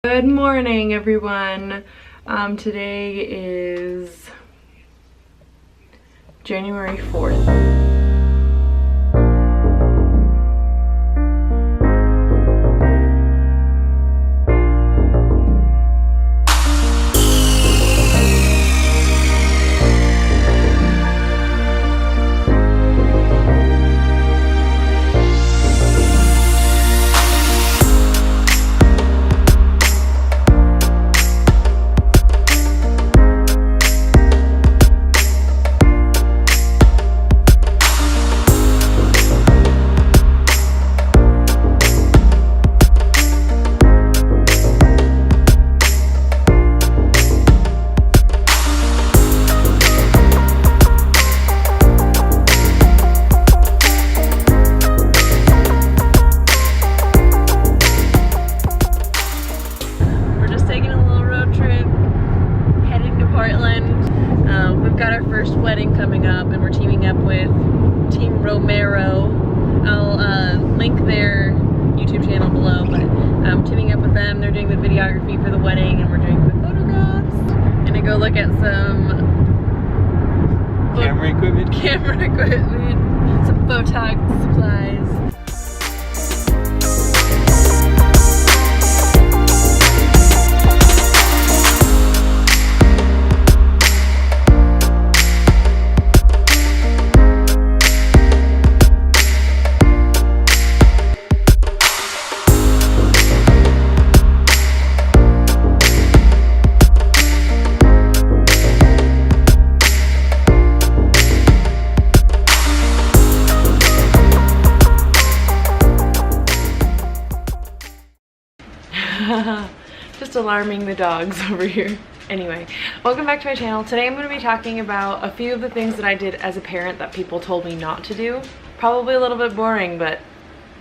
Good morning, everyone. Today is January 4th. Wedding coming up, and we're teaming up with Team Romero. I'll link their YouTube channel below, but I'm teaming up with them. They're doing the videography for the wedding, and we're doing the photographs. Gonna go look at some camera equipment, some Botox supplies. Just alarming the dogs over here. Anyway, welcome back to my channel. Today I'm going to be talking about a few of the things that I did as a parent that people told me not to do. Probably a little bit boring, but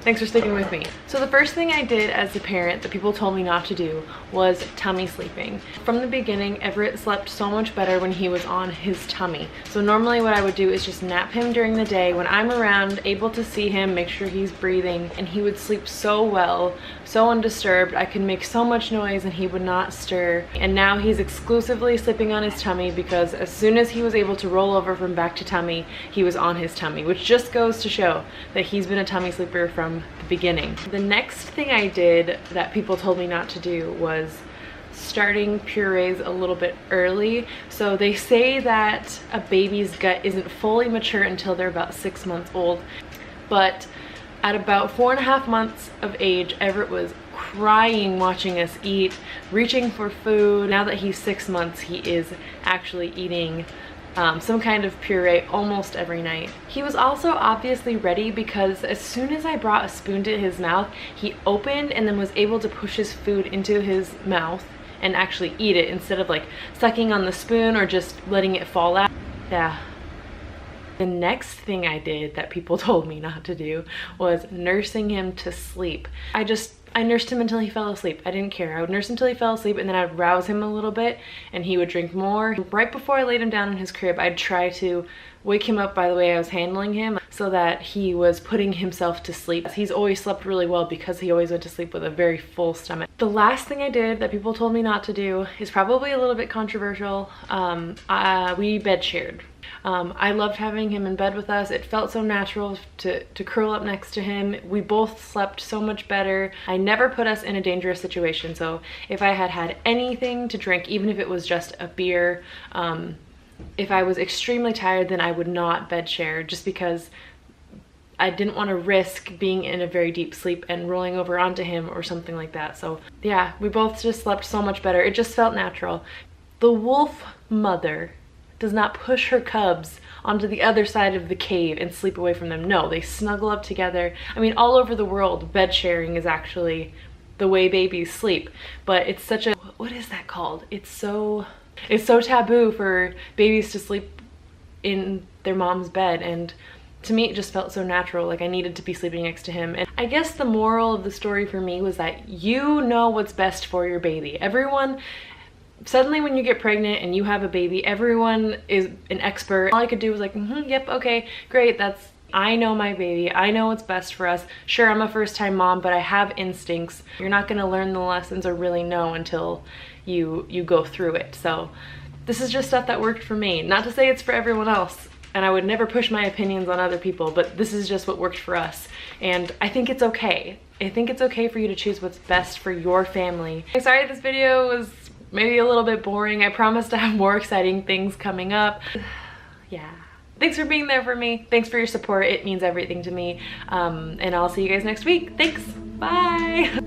thanks for sticking with me. So the first thing I did as a parent that people told me not to do was tummy sleeping. From the beginning, Everett slept so much better when he was on his tummy. So normally what I would do is just nap him during the day when I'm around, able to see him, make sure he's breathing, and he would sleep so well, so undisturbed. I could make so much noise and he would not stir. And now he's exclusively sleeping on his tummy because as soon as he was able to roll over from back to tummy, he was on his tummy, which just goes to show that he's been a tummy sleeper from the beginning. The next thing I did that people told me not to do was starting purees a little bit early. So they say that a baby's gut isn't fully mature until they're about 6 months old, but at about 4.5 months of age, Everett was crying watching us eat, reaching for food. Now that he's 6 months, he is actually eating some kind of puree almost every night. He was also obviously ready because as soon as I brought a spoon to his mouth, he opened and then was able to push his food into his mouth and actually eat it instead of like sucking on the spoon or just letting it fall out. Yeah. The next thing I did that people told me not to do was nursing him to sleep. I nursed him until he fell asleep. I didn't care. I would nurse him until he fell asleep, and then I'd rouse him a little bit and he would drink more. Right before I laid him down in his crib, I'd try to wake him up by the way I was handling him so that he was putting himself to sleep. He's always slept really well because he always went to sleep with a very full stomach. The last thing I did that people told me not to do is probably a little bit controversial. We bed shared. I loved having him in bed with us. It felt so natural to curl up next to him. We both slept so much better. I never put us in a dangerous situation. So if I had anything to drink, even if it was just a beer, if I was extremely tired, then I would not bed share just because I didn't want to risk being in a very deep sleep and rolling over onto him or something like that. So yeah, we both just slept so much better. It just felt natural. The wolf mother does not push her cubs onto the other side of the cave and sleep away from them. No, they snuggle up together. I mean, all over the world, bed sharing is actually the way babies sleep, but it's such a, what is that called? It's so taboo for babies to sleep in their mom's bed, and to me it just felt so natural, like I needed to be sleeping next to him. And I guess the moral of the story for me was that you know what's best for your baby. Everyone, suddenly when you get pregnant and you have a baby, everyone is an expert. All I could do was like, yep, okay, great, that's I know my baby, I know what's best for us. Sure, I'm a first-time mom, but I have instincts. You're not gonna learn the lessons or really know until you go through it. So this is just stuff that worked for me. Not to say it's for everyone else, and I would never push my opinions on other people, but this is just what worked for us. And I think it's okay. I think it's okay for you to choose what's best for your family. I'm sorry this video was maybe a little bit boring. I promise to have more exciting things coming up. Yeah. Thanks for being there for me. Thanks for your support. It means everything to me. And I'll see you guys next week. Thanks. Bye.